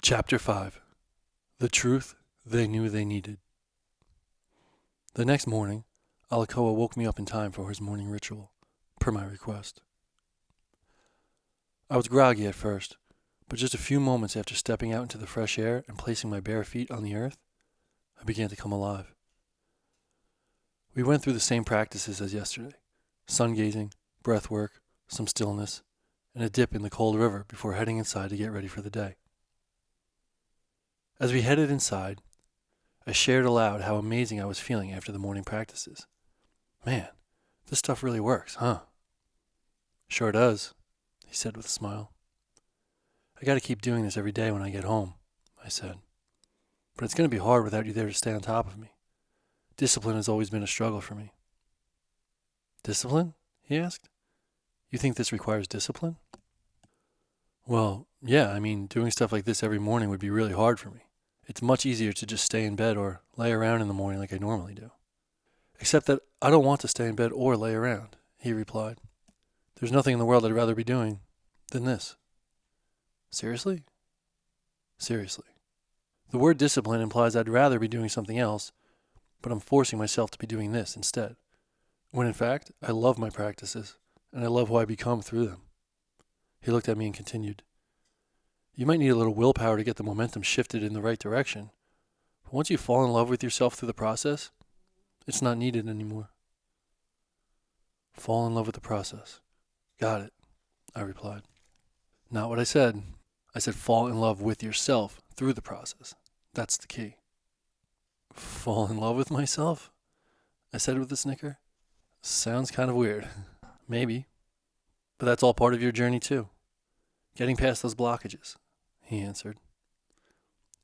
Chapter 5. The Truth They Knew They Needed. The next morning, Alakoa woke me up in time for his morning ritual, per my request. I was groggy at first, but just a few moments after stepping out into the fresh air and placing my bare feet on the earth, I began to come alive. We went through the same practices as yesterday: sun gazing, breath work, some stillness, and a dip in the cold river before heading inside to get ready for the day. As we headed inside, I shared aloud how amazing I was feeling after the morning practices. Man, this stuff really works, huh? Sure does, he said with a smile. I gotta keep doing this every day when I get home, I said. But it's gonna be hard without you there to stay on top of me. Discipline has always been a struggle for me. Discipline? He asked. You think this requires discipline? Well, yeah, doing stuff like this every morning would be really hard for me. It's much easier to just stay in bed or lay around in the morning like I normally do. Except that I don't want to stay in bed or lay around, he replied. There's nothing in the world I'd rather be doing than this. Seriously? Seriously. The word discipline implies I'd rather be doing something else, but I'm forcing myself to be doing this instead. When in fact, I love my practices, and I love who I become through them. He looked at me and continued. You might need a little willpower to get the momentum shifted in the right direction, but once you fall in love with yourself through the process, it's not needed anymore. Fall in love with the process. Got it, I replied. Not what I said. I said fall in love with yourself through the process. That's the key. Fall in love with myself? I said with a snicker. Sounds kind of weird. Maybe. But that's all part of your journey too. Getting past those blockages, he answered.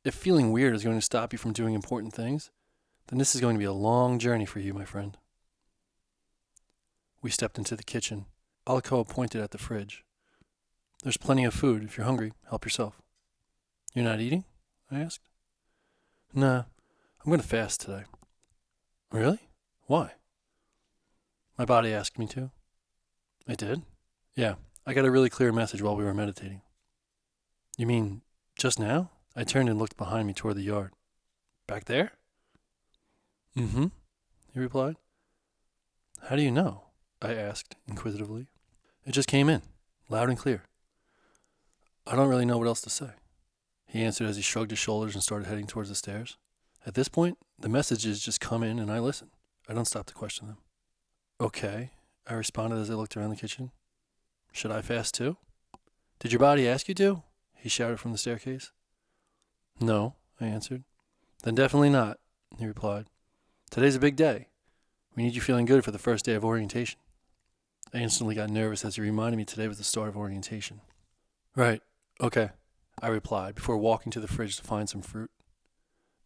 If feeling weird is going to stop you from doing important things, then this is going to be a long journey for you, my friend. We stepped into the kitchen. Alakoa pointed at the fridge. There's plenty of food. If you're hungry, help yourself. You're not eating? I asked. Nah, I'm going to fast today. Really? Why? My body asked me to. It did? Yeah, I got a really clear message while we were meditating. You mean just now? I turned and looked behind me toward the yard. Back there? Mm-hmm, he replied. How do you know? I asked inquisitively. It just came in, loud and clear. I don't really know what else to say, he answered as he shrugged his shoulders and started heading towards the stairs. At this point, the messages just come in and I listen. I don't stop to question them. Okay, I responded as I looked around the kitchen. Should I fast too? Did your body ask you to? He shouted from the staircase. No, I answered. Then definitely not, he replied. Today's a big day. We need you feeling good for the first day of orientation. I instantly got nervous as he reminded me today was the start of orientation. Right, okay, I replied before walking to the fridge to find some fruit.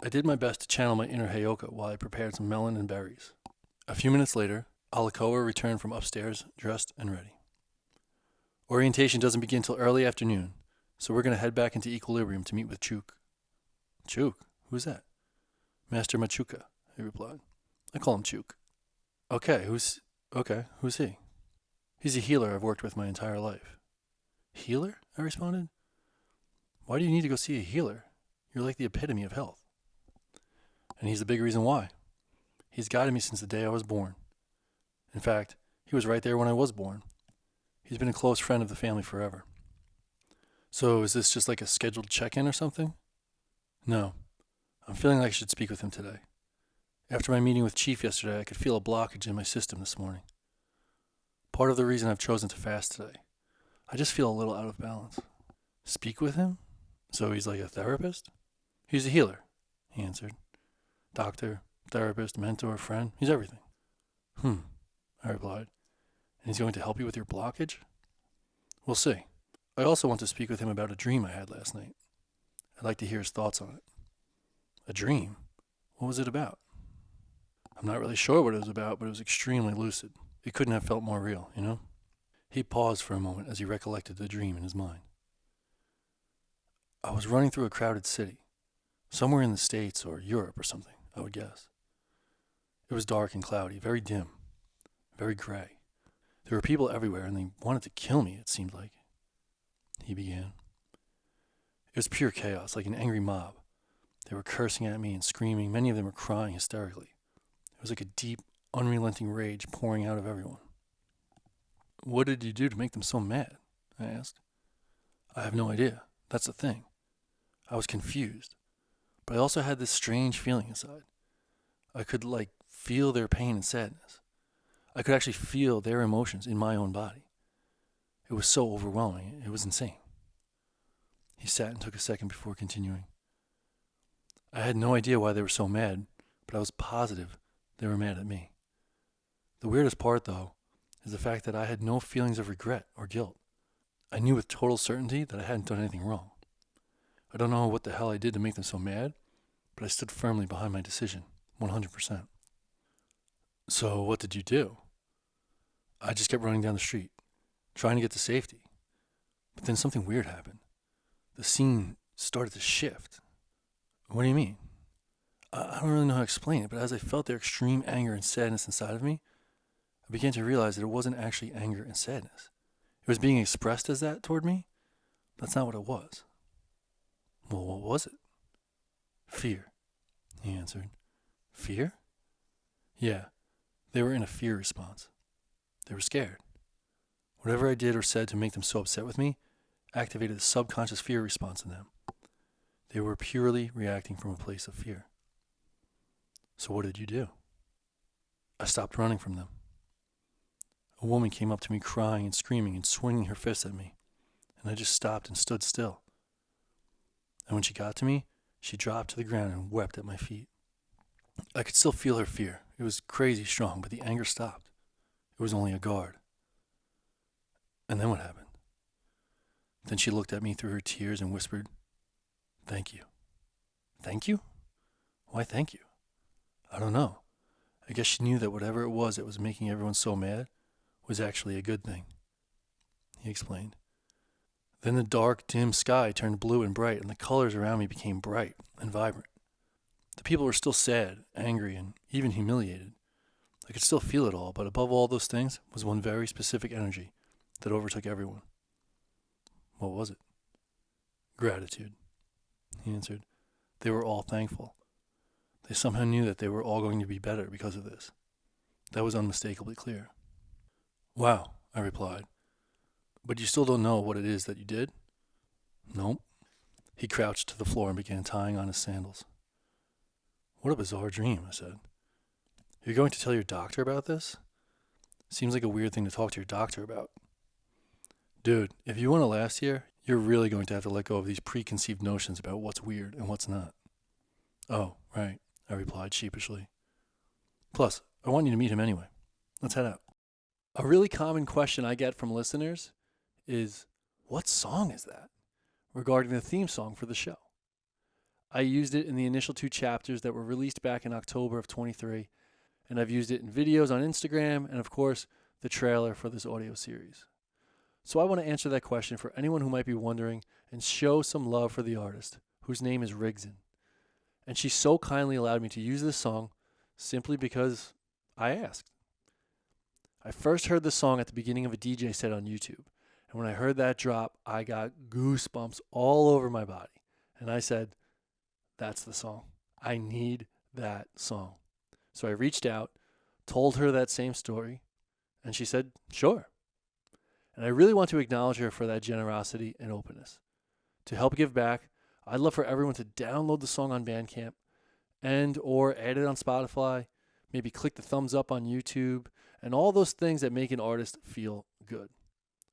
I did my best to channel my inner Heyoka while I prepared some melon and berries. A few minutes later, Alakoa returned from upstairs, dressed and ready. Orientation doesn't begin till early afternoon, so we're going to head back into Equilibrium to meet with Chuk. Chuk? Who's that? Master Machuca, he replied. I call him Chuk. Okay, who's he? He's a healer I've worked with my entire life. Healer? I responded. Why do you need to go see a healer? You're like the epitome of health. And he's the big reason why. He's guided me since the day I was born. In fact, he was right there when I was born. He's been a close friend of the family forever. So is this just like a scheduled check-in or something? No. I'm feeling like I should speak with him today. After my meeting with Chief yesterday, I could feel a blockage in my system this morning. Part of the reason I've chosen to fast today. I just feel a little out of balance. Speak with him? So he's like a therapist? He's a healer, he answered. Doctor, therapist, mentor, friend, he's everything. I replied. And he's going to help you with your blockage? We'll see. I also want to speak with him about a dream I had last night. I'd like to hear his thoughts on it. A dream? What was it about? I'm not really sure what it was about, but it was extremely lucid. It couldn't have felt more real, you know? He paused for a moment as he recollected the dream in his mind. I was running through a crowded city, somewhere in the States or Europe or something, I would guess. It was dark and cloudy, very dim, very gray. There were people everywhere, and they wanted to kill me, it seemed like. He began. It was pure chaos, like an angry mob. They were cursing at me and screaming. Many of them were crying hysterically. It was like a deep, unrelenting rage pouring out of everyone. What did you do to make them so mad? I asked. I have no idea. That's the thing. I was confused. But I also had this strange feeling inside. I could, feel their pain and sadness. I could actually feel their emotions in my own body. It was so overwhelming. It was insane. He sat and took a second before continuing. I had no idea why they were so mad, but I was positive they were mad at me. The weirdest part, though, is the fact that I had no feelings of regret or guilt. I knew with total certainty that I hadn't done anything wrong. I don't know what the hell I did to make them so mad, but I stood firmly behind my decision, 100%. So what did you do? I just kept running down the street, trying to get to safety. But then something weird happened. The scene started to shift. What do you mean? I don't really know how to explain it, but as I felt their extreme anger and sadness inside of me, I began to realize that it wasn't actually anger and sadness. It was being expressed as that toward me. That's not what it was. Well, what was it? Fear, he answered. Fear? Yeah, they were in a fear response. They were scared. Whatever I did or said to make them so upset with me activated a subconscious fear response in them. They were purely reacting from a place of fear. So what did you do? I stopped running from them. A woman came up to me crying and screaming and swinging her fists at me, and I just stopped and stood still. And when she got to me, she dropped to the ground and wept at my feet. I could still feel her fear. It was crazy strong, but the anger stopped. It was only a guard. And then what happened? Then she looked at me through her tears and whispered, "Thank you." Thank you? Why thank you? I don't know. I guess she knew that whatever it was that was making everyone so mad was actually a good thing. He explained. Then the dark, dim sky turned blue and bright, and the colors around me became bright and vibrant. The people were still sad, angry, and even humiliated. I could still feel it all, but above all those things was one very specific energy that overtook everyone. What was it? Gratitude, he answered. They were all thankful. They somehow knew that they were all going to be better because of this. That was unmistakably clear. Wow, I replied. But you still don't know what it is that you did? Nope. He crouched to the floor and began tying on his sandals. What a bizarre dream, I said. You're going to tell your doctor about this? Seems like a weird thing to talk to your doctor about. Dude, if you want to last here, you're really going to have to let go of these preconceived notions about what's weird and what's not. Oh, right, I replied sheepishly. Plus, I want you to meet him anyway. Let's head out. A really common question I get from listeners is, what song is that? Regarding the theme song for the show. I used it in the initial 2 chapters that were released back in October of 23, and I've used it in videos on Instagram and, of course, the trailer for this audio series. So I want to answer that question for anyone who might be wondering and show some love for the artist, whose name is Rigzin. And she so kindly allowed me to use this song simply because I asked. I first heard the song at the beginning of a DJ set on YouTube, and when I heard that drop, I got goosebumps all over my body. And I said, that's the song. I need that song. So I reached out, told her that same story, and she said, sure. And I really want to acknowledge her for that generosity and openness. To help give back, I'd love for everyone to download the song on Bandcamp and or add it on Spotify, maybe click the thumbs up on YouTube, and all those things that make an artist feel good.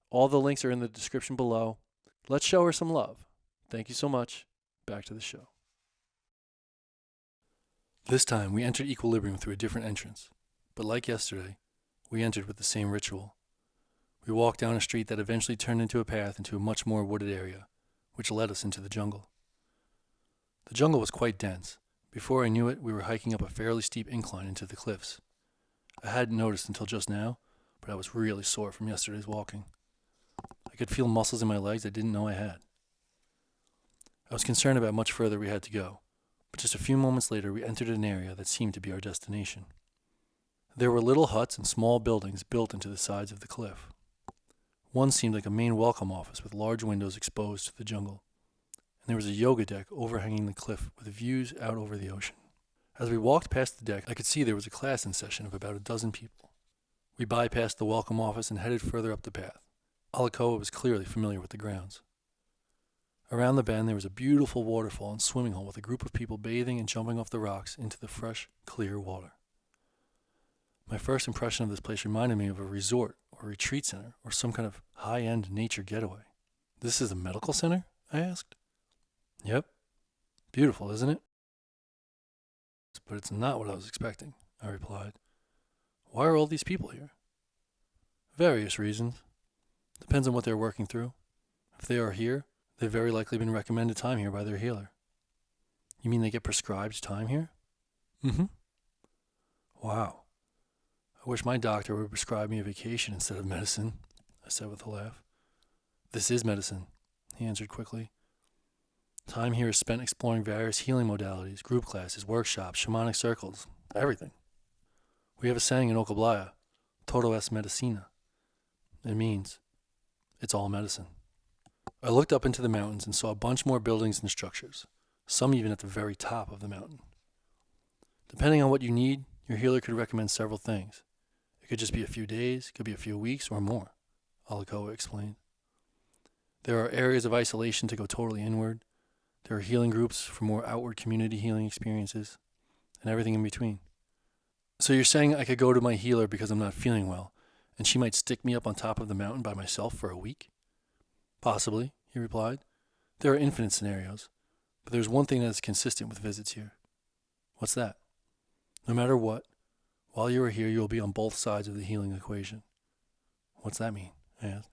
All the links are in the description below. Let's show her some love. Thank you so much. Back to the show. This time, we entered Equilibrium through a different entrance. But like yesterday, we entered with the same ritual. We walked down a street that eventually turned into a path into a much more wooded area, which led us into the jungle. The jungle was quite dense. Before I knew it, we were hiking up a fairly steep incline into the cliffs. I hadn't noticed until just now, but I was really sore from yesterday's walking. I could feel muscles in my legs I didn't know I had. I was concerned about how much further we had to go, but just a few moments later we entered an area that seemed to be our destination. There were little huts and small buildings built into the sides of the cliff. One seemed like a main welcome office with large windows exposed to the jungle, and there was a yoga deck overhanging the cliff with views out over the ocean. As we walked past the deck, I could see there was a class in session of about a dozen people. We bypassed the welcome office and headed further up the path. Alakoa was clearly familiar with the grounds. Around the bend, there was a beautiful waterfall and swimming hole with a group of people bathing and jumping off the rocks into the fresh, clear water. My first impression of this place reminded me of a resort or retreat center or some kind of high-end nature getaway. This is a medical center? I asked. Yep. Beautiful, isn't it? But it's not what I was expecting, I replied. Why are all these people here? Various reasons. Depends on what they're working through. If they are here, they've very likely been recommended time here by their healer. You mean they get prescribed time here? Mm-hmm. Wow. I wish my doctor would prescribe me a vacation instead of medicine, I said with a laugh. This is medicine, he answered quickly. Time here is spent exploring various healing modalities, group classes, workshops, shamanic circles, everything. We have a saying in Ocablaya, todo es medicina. It means, it's all medicine. I looked up into the mountains and saw a bunch more buildings and structures, some even at the very top of the mountain. Depending on what you need, your healer could recommend several things. It could just be a few days, could be a few weeks, or more, Alakoa explained. There are areas of isolation to go totally inward. There are healing groups for more outward community healing experiences, and everything in between. So you're saying I could go to my healer because I'm not feeling well, and she might stick me up on top of the mountain by myself for a week? Possibly, he replied. There are infinite scenarios, but there's one thing that is consistent with visits here. What's that? No matter what, while you are here, you will be on both sides of the healing equation. What's that mean? I asked.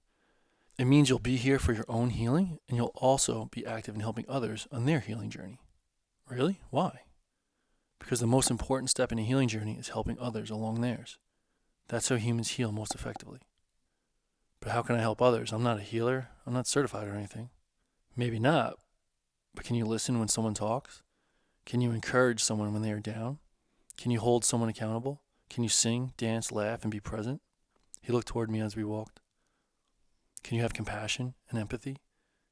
It means you'll be here for your own healing, and you'll also be active in helping others on their healing journey. Really? Why? Because the most important step in a healing journey is helping others along theirs. That's how humans heal most effectively. But how can I help others? I'm not a healer. I'm not certified or anything. Maybe not, but can you listen when someone talks? Can you encourage someone when they are down? Can you hold someone accountable? Can you sing, dance, laugh, and be present? He looked toward me as we walked. Can you have compassion and empathy?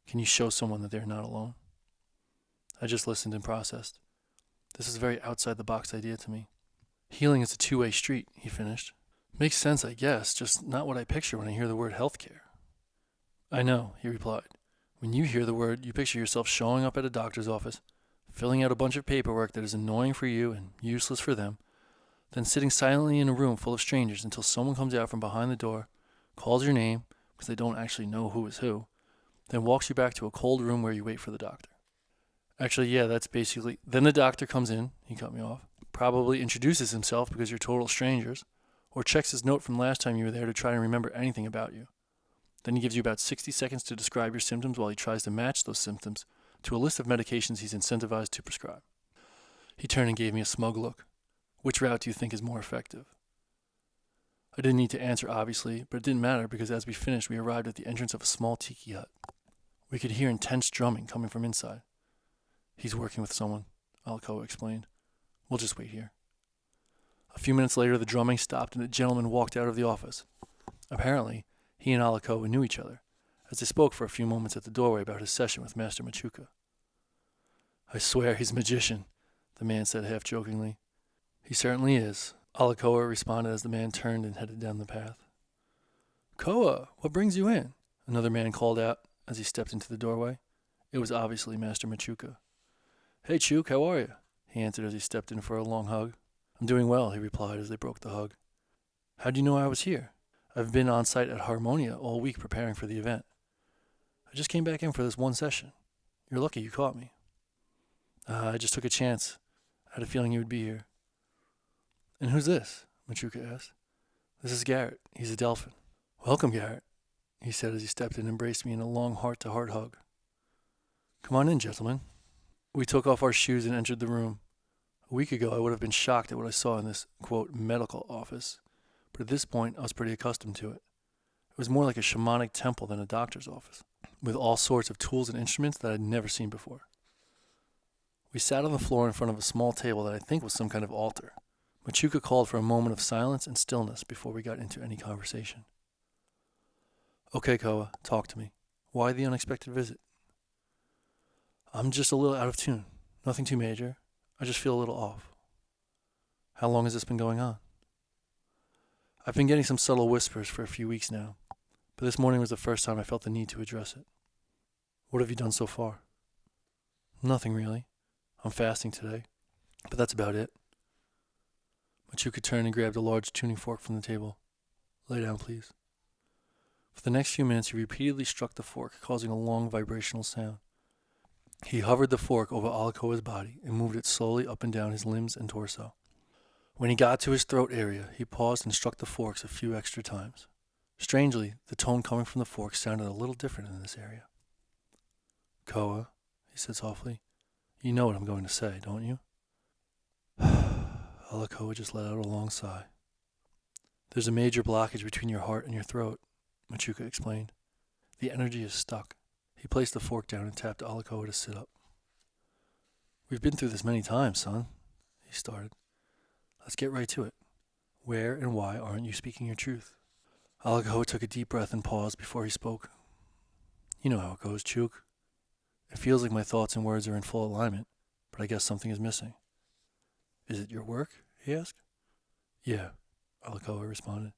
Can you show someone that they're not alone? I just listened and processed. This is a very outside-the-box idea to me. Healing is a two-way street, he finished. Makes sense, I guess, just not what I picture when I hear the word healthcare. I know, he replied. When you hear the word, you picture yourself showing up at a doctor's office, filling out a bunch of paperwork that is annoying for you and useless for them, then sitting silently in a room full of strangers until someone comes out from behind the door, calls your name, because they don't actually know who is who, then walks you back to a cold room where you wait for the doctor. Actually, yeah, that's basically... Then the doctor comes in, he cut me off, probably introduces himself because you're total strangers, or checks his note from last time you were there to try and remember anything about you. Then he gives you about 60 seconds to describe your symptoms while he tries to match those symptoms to a list of medications he's incentivized to prescribe. He turned and gave me a smug look. Which route do you think is more effective? I didn't need to answer, obviously, but it didn't matter because as we finished, we arrived at the entrance of a small tiki hut. We could hear intense drumming coming from inside. He's working with someone, Alakoa explained. We'll just wait here. A few minutes later, the drumming stopped and a gentleman walked out of the office. Apparently, he and Alakoa knew each other, as they spoke for a few moments at the doorway about his session with Master Machuca. I swear he's a magician, the man said half-jokingly. He certainly is, Alakoa responded as the man turned and headed down the path. Koa, what brings you in? Another man called out as he stepped into the doorway. It was obviously Master Machuca. Hey, Chuk, how are you? He answered as he stepped in for a long hug. I'm doing well, he replied as they broke the hug. How'd you know I was here? I've been on site at Harmonia all week preparing for the event. I just came back in for this one session. You're lucky you caught me. I just took a chance. I had a feeling you would be here. And who's this? Machuca asked. This is Garret. He's a Delphin. Welcome, Garret, he said as he stepped in and embraced me in a long heart-to-heart hug. Come on in, gentlemen. We took off our shoes and entered the room. A week ago, I would have been shocked at what I saw in this, quote, medical office, but at this point, I was pretty accustomed to it. It was more like a shamanic temple than a doctor's office, with all sorts of tools and instruments that I'd never seen before. We sat on the floor in front of a small table that I think was some kind of altar. Machuca called for a moment of silence and stillness before we got into any conversation. Okay, Koa, talk to me. Why the unexpected visit? I'm just a little out of tune. Nothing too major. I just feel a little off. How long has this been going on? I've been getting some subtle whispers for a few weeks now, but this morning was the first time I felt the need to address it. What have you done so far? Nothing really. I'm fasting today, but that's about it. Machuca turned and grabbed a large tuning fork from the table. Lay down, please. For the next few minutes, he repeatedly struck the fork, causing a long vibrational sound. He hovered the fork over Alakoa's body and moved it slowly up and down his limbs and torso. When he got to his throat area, he paused and struck the forks a few extra times. Strangely, the tone coming from the fork sounded a little different in this area. Koa, he said softly, you know what I'm going to say, don't you? Alakoa just let out a long sigh. There's a major blockage between your heart and your throat, Machuca explained. The energy is stuck. He placed the fork down and tapped Alakoa to sit up. We've been through this many times, son, he started. Let's get right to it. Where and why aren't you speaking your truth? Alakoa took a deep breath and paused before he spoke. You know how it goes, Chook. It feels like my thoughts and words are in full alignment, but I guess something is missing. Is it your work? He asked. Yeah, Alakoa responded.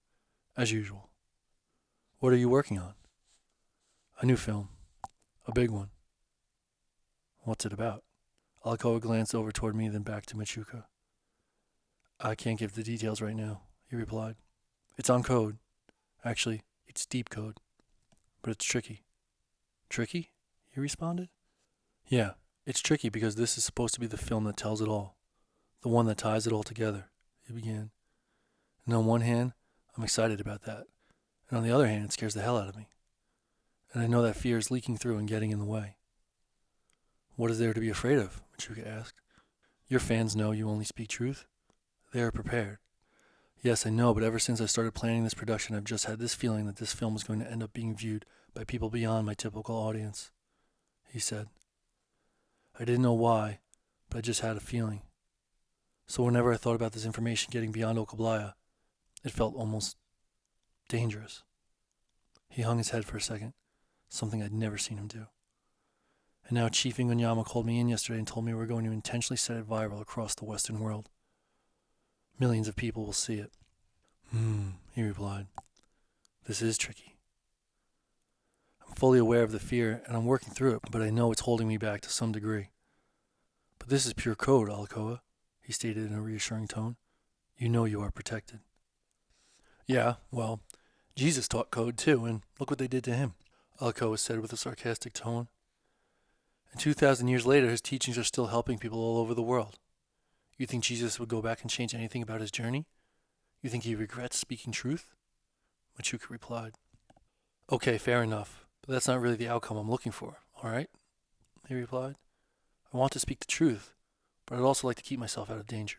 As usual. What are you working on? A new film. A big one. What's it about? Alakoa glanced over toward me, then back to Machuca. I can't give the details right now, he replied. It's on code. Actually, it's deep code. But it's tricky. Tricky? He responded. Yeah, it's tricky because this is supposed to be the film that tells it all. The one that ties it all together, he began. And on one hand, I'm excited about that. And on the other hand, it scares the hell out of me. And I know that fear is leaking through and getting in the way. What is there to be afraid of? Machuca asked. Your fans know you only speak truth. They are prepared. Yes, I know, but ever since I started planning this production, I've just had this feeling that this film is going to end up being viewed by people beyond my typical audience, he said. I didn't know why, but I just had a feeling. So whenever I thought about this information getting beyond Okablaya, it felt almost dangerous. He hung his head for a second, something I'd never seen him do. And now Chief Ingonyama called me in yesterday and told me we're going to intentionally set it viral across the Western world. Millions of people will see it. He replied. This is tricky. I'm fully aware of the fear, and I'm working through it, but I know it's holding me back to some degree. But this is pure code, Alakoa, he stated in a reassuring tone. You know you are protected. Yeah, well, Jesus taught code too, and look what they did to him, Alakoa said with a sarcastic tone. And 2,000 years later, his teachings are still helping people all over the world. You think Jesus would go back and change anything about his journey? You think he regrets speaking truth? Machuca replied. Okay, fair enough, but that's not really the outcome I'm looking for, all right? He replied. I want to speak the truth, but I'd also like to keep myself out of danger.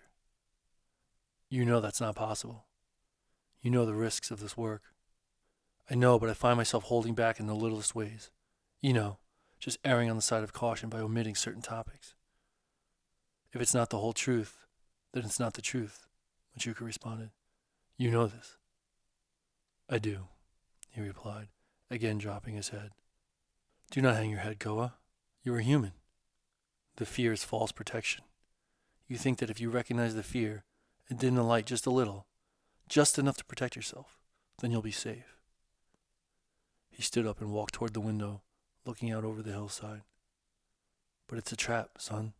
You know that's not possible. You know the risks of this work. I know, but I find myself holding back in the littlest ways. You know, just erring on the side of caution by omitting certain topics. If it's not the whole truth, then it's not the truth, Machuca responded. You know this. I do, he replied, again dropping his head. Do not hang your head, Koa. You are human. The fear is false protection. You think that if you recognize the fear and dim the light just a little, just enough to protect yourself, then you'll be safe. He stood up and walked toward the window, looking out over the hillside. But it's a trap, son.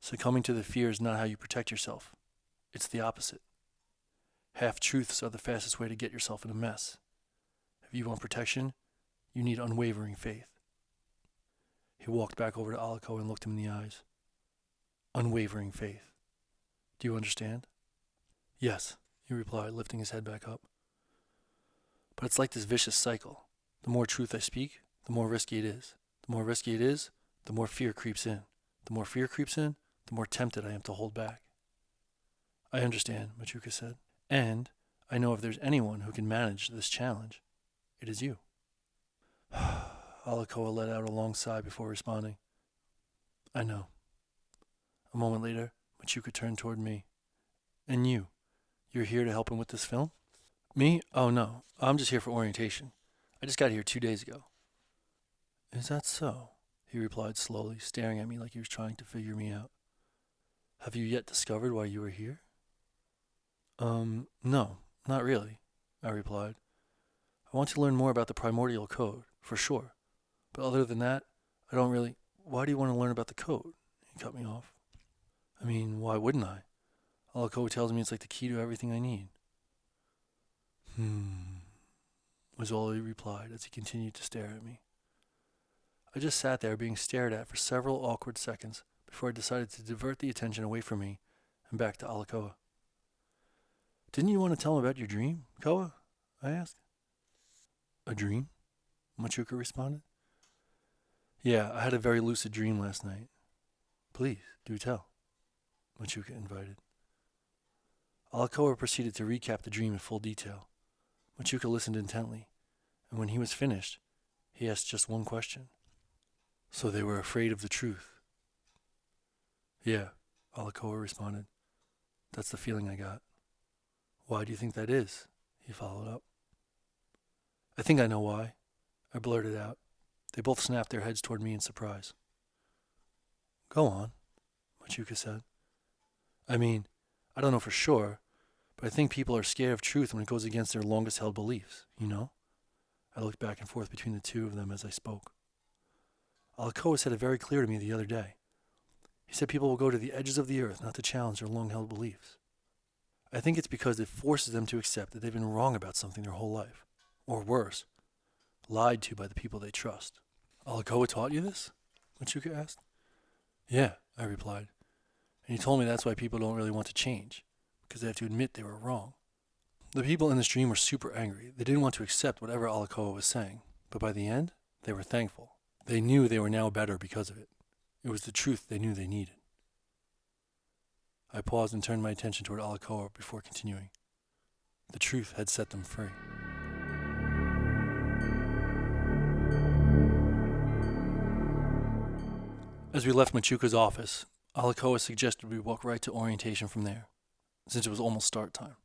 Succumbing to the fear is not how you protect yourself. It's the opposite. Half-truths are the fastest way to get yourself in a mess. If you want protection, you need unwavering faith. He walked back over to Alakoa and looked him in the eyes. Unwavering faith. Do you understand? Yes, he replied, lifting his head back up. But it's like this vicious cycle. The more truth I speak, the more risky it is. The more risky it is, the more fear creeps in. The more fear creeps in, the more tempted I am to hold back. I understand, Machuca said. And I know if there's anyone who can manage this challenge, it is you. Alakoa let out a long sigh before responding. I know. A moment later, Machuca turned toward me. And you're here to help him with this film? Me? Oh no, I'm just here for orientation. I just got here 2 days ago. Is that so? he replied slowly, staring at me like he was trying to figure me out. Have you yet discovered why you were here? No, not really, I replied. I want to learn more about the Primordial Code, for sure. But other than that, I don't really... Why do you want to learn about the code? He cut me off. I mean, why wouldn't I? Alakoa tells me it's like the key to everything I need. Was all he replied as he continued to stare at me. I just sat there being stared at for several awkward seconds before I decided to divert the attention away from me and back to Alakoa. Didn't you want to tell him about your dream, Koa? I asked. A dream? Machuca responded. Yeah, I had a very lucid dream last night. Please, do tell, Machuca invited. Alakoa proceeded to recap the dream in full detail. Machuca listened intently, and when he was finished, he asked just one question. So they were afraid of the truth? Yeah, Alakoa responded. That's the feeling I got. Why do you think that is? He followed up. I think I know why, I blurted out. They both snapped their heads toward me in surprise. Go on, Machuca said. I mean, I don't know for sure, but I think people are scared of truth when it goes against their longest held beliefs, you know? I looked back and forth between the two of them as I spoke. Alakoa said it very clear to me the other day. He said people will go to the edges of the earth not to challenge their long-held beliefs. I think it's because it forces them to accept that they've been wrong about something their whole life. Or worse, lied to by the people they trust. Alakoa taught you this? Machuca asked. Yeah, I replied. And he told me that's why people don't really want to change, because they have to admit they were wrong. The people in the stream were super angry. They didn't want to accept whatever Alakoa was saying, but by the end, they were thankful. They knew they were now better because of it. It was the truth they knew they needed. I paused and turned my attention toward Alakoa before continuing. The truth had set them free. As we left Machuca's office, Alakoa suggested we walk right to orientation from there, since it was almost start time.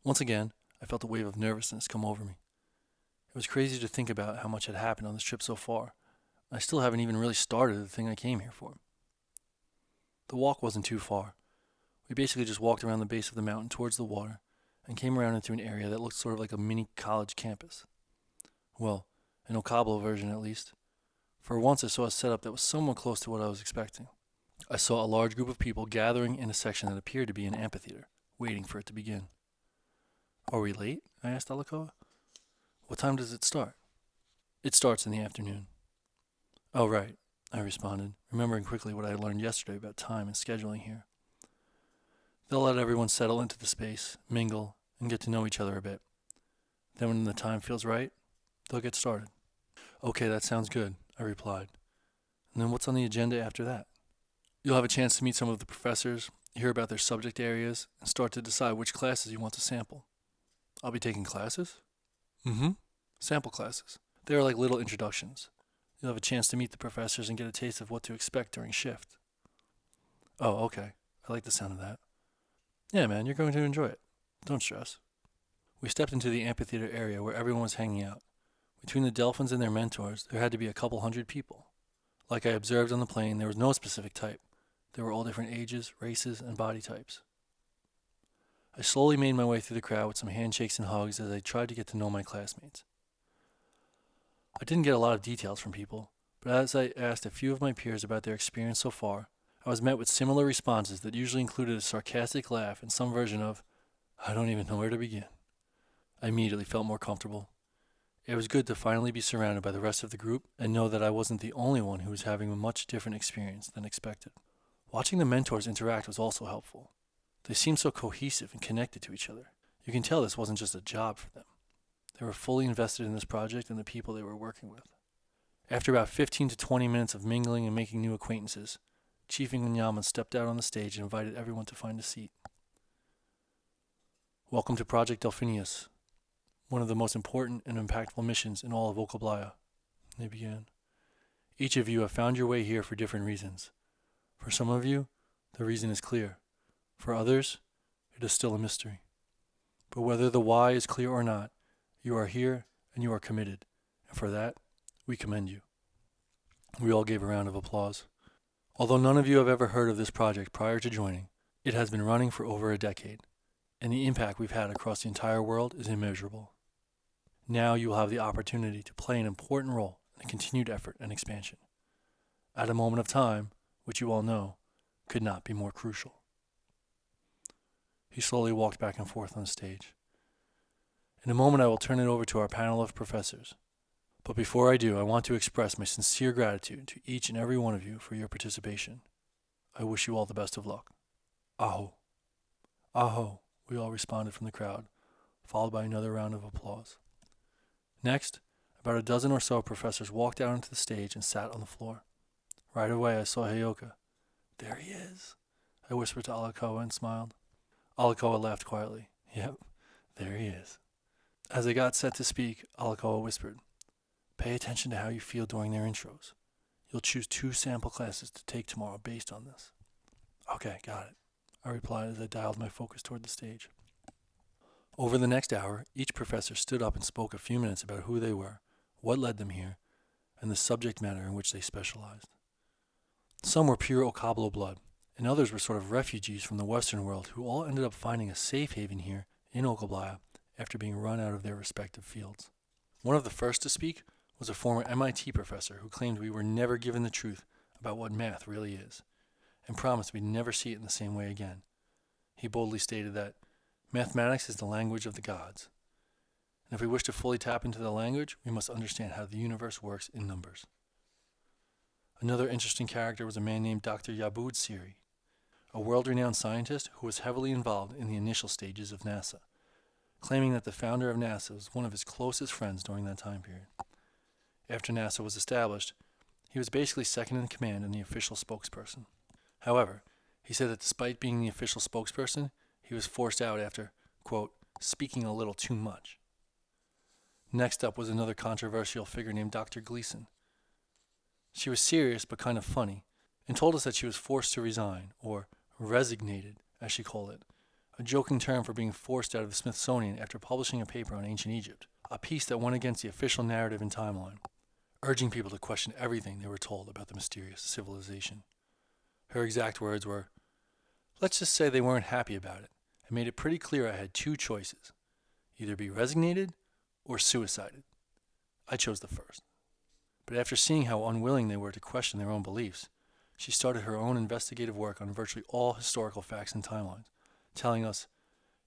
Once again, I felt a wave of nervousness come over me. It was crazy to think about how much had happened on this trip so far. I still haven't even really started the thing I came here for. The walk wasn't too far. We basically just walked around the base of the mountain towards the water and came around into an area that looked sort of like a mini college campus. Well, an Okablo version at least. For once I saw a setup that was somewhat close to what I was expecting. I saw a large group of people gathering in a section that appeared to be an amphitheater, waiting for it to begin. Are we late? I asked Alakoa. What time does it start? It starts in the afternoon. Oh, right, I responded, remembering quickly what I had learned yesterday about time and scheduling here. They'll let everyone settle into the space, mingle, and get to know each other a bit. Then when the time feels right, they'll get started. Okay, that sounds good, I replied. And then what's on the agenda after that? You'll have a chance to meet some of the professors, hear about their subject areas, and start to decide which classes you want to sample. I'll be taking classes? Sample classes. They are like little introductions. You'll have a chance to meet the professors and get a taste of what to expect during shift. Oh, okay. I like the sound of that. Yeah, man, you're going to enjoy it. Don't stress. We stepped into the amphitheater area where everyone was hanging out. Between the Delphins and their mentors, there had to be a couple hundred people. Like I observed on the plane, there was no specific type. They were all different ages, races, and body types. I slowly made my way through the crowd with some handshakes and hugs as I tried to get to know my classmates. I didn't get a lot of details from people, but as I asked a few of my peers about their experience so far, I was met with similar responses that usually included a sarcastic laugh and some version of, I don't even know where to begin. I immediately felt more comfortable. It was good to finally be surrounded by the rest of the group and know that I wasn't the only one who was having a much different experience than expected. Watching the mentors interact was also helpful. They seemed so cohesive and connected to each other. You can tell this wasn't just a job for them. They were fully invested in this project and the people they were working with. After about 15 to 20 minutes of mingling and making new acquaintances, Chief Inganyama stepped out on the stage and invited everyone to find a seat. Welcome to Project Delphinius, one of the most important and impactful missions in all of Okablaya, they began. Each of you have found your way here for different reasons. For some of you, the reason is clear. For others, it is still a mystery. But whether the why is clear or not, you are here and you are committed, and for that, we commend you. We all gave a round of applause. Although none of you have ever heard of this project prior to joining, it has been running for over a decade, and the impact we've had across the entire world is immeasurable. Now you will have the opportunity to play an important role in the continued effort and expansion, at a moment of time, which you all know, could not be more crucial. He slowly walked back and forth on the stage. In a moment I will turn it over to our panel of professors. But before I do, I want to express my sincere gratitude to each and every one of you for your participation. I wish you all the best of luck. Aho. Aho, we all responded from the crowd, followed by another round of applause. Next, about a dozen or so professors walked out onto the stage and sat on the floor. Right away I saw Heyoka. There he is, I whispered to Alakoa and smiled. Alakoa laughed quietly. Yep, there he is. As I got set to speak, Alakoa whispered, Pay attention to how you feel during their intros. You'll choose 2 sample classes to take tomorrow based on this. Okay, got it, I replied as I dialed my focus toward the stage. Over the next hour, each professor stood up and spoke a few minutes about who they were, what led them here, and the subject matter in which they specialized. Some were pure Okablo blood, and others were sort of refugees from the Western world who all ended up finding a safe haven here in Okablaya after being run out of their respective fields. One of the first to speak was a former MIT professor who claimed we were never given the truth about what math really is, and promised we'd never see it in the same way again. He boldly stated that mathematics is the language of the gods, and if we wish to fully tap into the language, we must understand how the universe works in numbers. Another interesting character was a man named Dr. Yabud Siri, a world-renowned scientist who was heavily involved in the initial stages of NASA, claiming that the founder of NASA was one of his closest friends during that time period. After NASA was established, he was basically second in command and the official spokesperson. However, he said that despite being the official spokesperson, he was forced out after, quote, speaking a little too much. Next up was another controversial figure named Dr. Gleason. She was serious but kind of funny, and told us that she was forced to resign, or resignated, as she called it, a joking term for being forced out of the Smithsonian after publishing a paper on ancient Egypt, a piece that went against the official narrative and timeline, urging people to question everything they were told about the mysterious civilization. Her exact words were, let's just say they weren't happy about it, and made it pretty clear I had 2 choices, either be resignated or suicided. I chose the first. But after seeing how unwilling they were to question their own beliefs, she started her own investigative work on virtually all historical facts and timelines, telling us,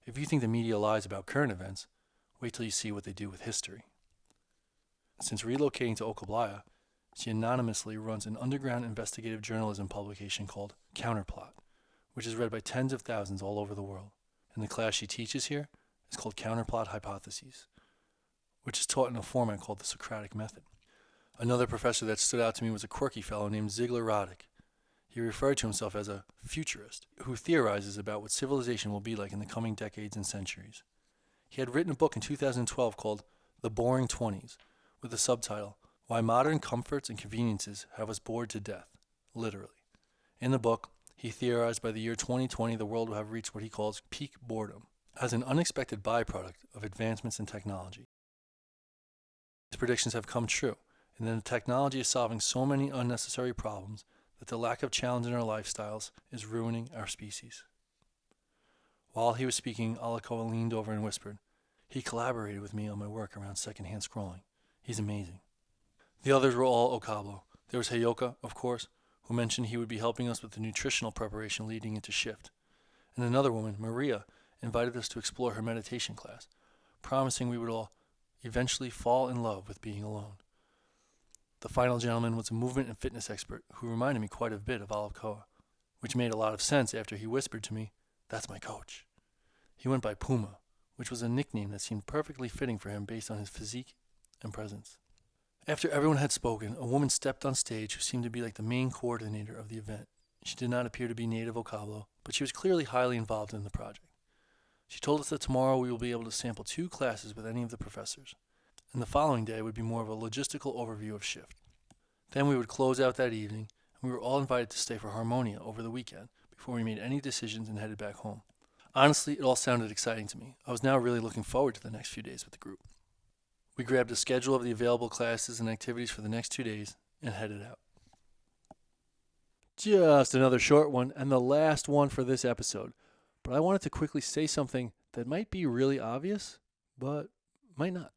if you think the media lies about current events, wait till you see what they do with history. Since relocating to Okablaya, she anonymously runs an underground investigative journalism publication called Counterplot, which is read by tens of thousands all over the world. And the class she teaches here is called Counterplot Hypotheses, which is taught in a format called the Socratic Method. Another professor that stood out to me was a quirky fellow named Ziegler Roddick. He referred to himself as a futurist who theorizes about what civilization will be like in the coming decades and centuries. He had written a book in 2012 called The Boring Twenties, with the subtitle, Why Modern Comforts and Conveniences Have Us Bored to Death, literally. In the book, he theorized by the year 2020 the world will have reached what he calls peak boredom, as an unexpected byproduct of advancements in technology. His predictions have come true, and then the technology is solving so many unnecessary problems that the lack of challenge in our lifestyles is ruining our species. While he was speaking, Alakoa leaned over and whispered, he collaborated with me on my work around secondhand scrolling. He's amazing. The others were all Okablo. There was Heyoka, of course, who mentioned he would be helping us with the nutritional preparation leading into shift. And another woman, Maria, invited us to explore her meditation class, promising we would all eventually fall in love with being alone. The final gentleman was a movement and fitness expert who reminded me quite a bit of Alakoa, which made a lot of sense after he whispered to me, that's my coach. He went by Puma, which was a nickname that seemed perfectly fitting for him based on his physique and presence. After everyone had spoken, a woman stepped on stage who seemed to be like the main coordinator of the event. She did not appear to be native Okablo, but she was clearly highly involved in the project. She told us that tomorrow we will be able to sample 2 classes with any of the professors, and the following day would be more of a logistical overview of shift. Then we would close out that evening, and we were all invited to stay for Harmonia over the weekend before we made any decisions and headed back home. Honestly, it all sounded exciting to me. I was now really looking forward to the next few days with the group. We grabbed a schedule of the available classes and activities for the next 2 days and headed out. Just another short one, and the last one for this episode. But I wanted to quickly say something that might be really obvious, but might not.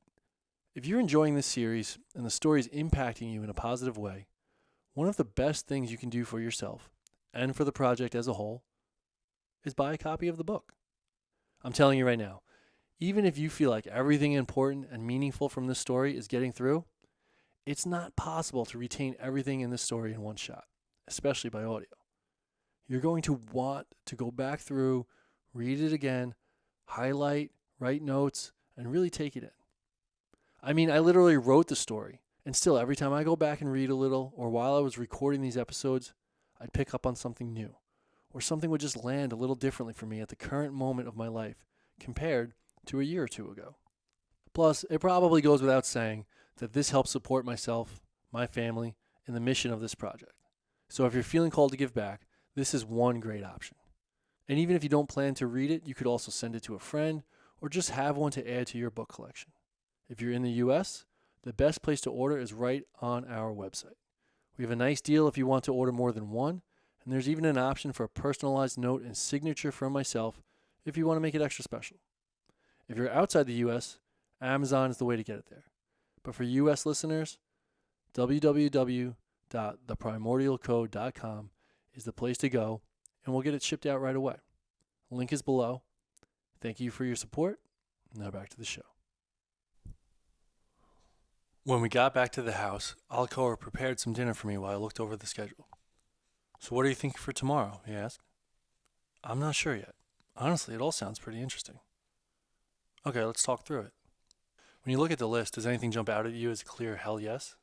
If you're enjoying this series and the story is impacting you in a positive way, one of the best things you can do for yourself and for the project as a whole is buy a copy of the book. I'm telling you right now, even if you feel like everything important and meaningful from this story is getting through, it's not possible to retain everything in this story in one shot, especially by audio. You're going to want to go back through, read it again, highlight, write notes, and really take it in. I mean, I literally wrote the story, and still every time I go back and read a little, or while I was recording these episodes, I'd pick up on something new, or something would just land a little differently for me at the current moment of my life compared to a year or two ago. Plus, it probably goes without saying that this helps support myself, my family, and the mission of this project. So if you're feeling called to give back, this is one great option. And even if you don't plan to read it, you could also send it to a friend or just have one to add to your book collection. If you're in the US, the best place to order is right on our website. We have a nice deal if you want to order more than one, and there's even an option for a personalized note and signature from myself if you want to make it extra special. If you're outside the US, Amazon is the way to get it there. But for US listeners, www.theprimordialcode.com is the place to go, and we'll get it shipped out right away. Link is below. Thank you for your support. Now back to the show. When we got back to the house, Alakoa prepared some dinner for me while I looked over the schedule. So what are you thinking for tomorrow? He asked. I'm not sure yet. Honestly, it all sounds pretty interesting. Okay, let's talk through it. When you look at the list, does anything jump out at you as a clear hell yes?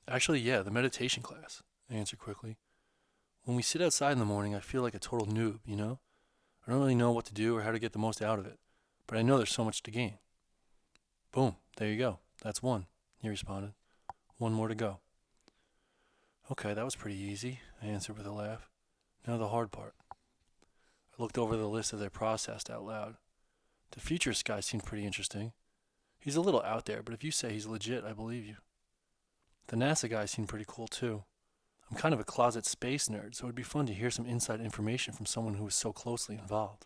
Actually, yeah, the meditation class, I answered quickly. When we sit outside in the morning, I feel like a total noob, you know? I don't really know what to do or how to get the most out of it, but I know there's so much to gain. Boom, there you go. That's one, he responded. One more to go. Okay, that was pretty easy, I answered with a laugh. Now the hard part. I looked over the list as I processed out loud. The futurist guy seemed pretty interesting. He's a little out there, but if you say he's legit, I believe you. The NASA guy seemed pretty cool too. I'm kind of a closet space nerd, so it'd be fun to hear some inside information from someone who was so closely involved.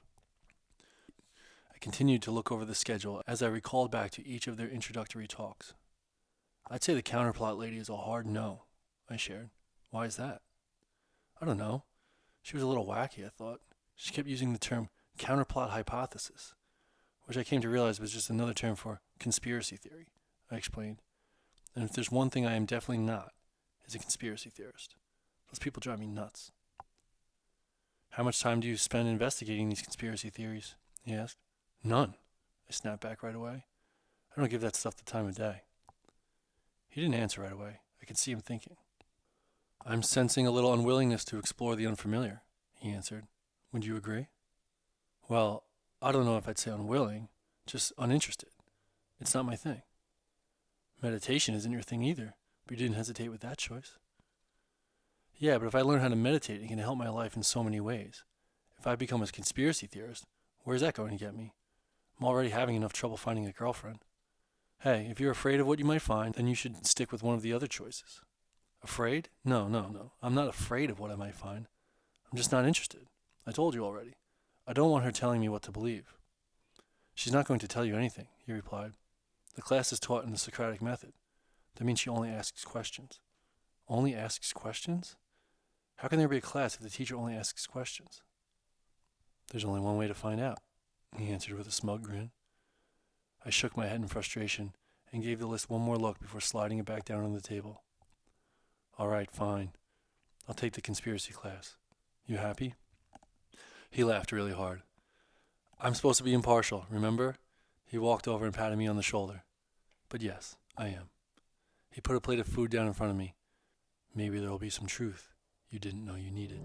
I continued to look over the schedule as I recalled back to each of their introductory talks. I'd say the counterplot lady is a hard no, I shared. Why is that? I don't know. She was a little wacky, I thought. She kept using the term counterplot hypothesis, which I came to realize was just another term for conspiracy theory, I explained. And if there's one thing I am definitely not, is a conspiracy theorist. Those people drive me nuts. How much time do you spend investigating these conspiracy theories? He asked. None, I snapped back right away. I don't give that stuff the time of day. He didn't answer right away. I could see him thinking. I'm sensing a little unwillingness to explore the unfamiliar, he answered. Would you agree? Well, I don't know if I'd say unwilling, just uninterested. It's not my thing. Meditation isn't your thing either, but you didn't hesitate with that choice. Yeah, but if I learn how to meditate, it can help my life in so many ways. If I become a conspiracy theorist, where's that going to get me? I'm already having enough trouble finding a girlfriend. Hey, if you're afraid of what you might find, then you should stick with one of the other choices. Afraid? No. I'm not afraid of what I might find. I'm just not interested. I told you already. I don't want her telling me what to believe. She's not going to tell you anything, he replied. The class is taught in the Socratic method. That means she only asks questions. Only asks questions? How can there be a class if the teacher only asks questions? There's only one way to find out, he answered with a smug grin. I shook my head in frustration and gave the list one more look before sliding it back down on the table. All right, fine. I'll take the conspiracy class. You happy? He laughed really hard. I'm supposed to be impartial, remember? He walked over and patted me on the shoulder. But yes, I am. He put a plate of food down in front of me. Maybe there will be some truth you didn't know you needed.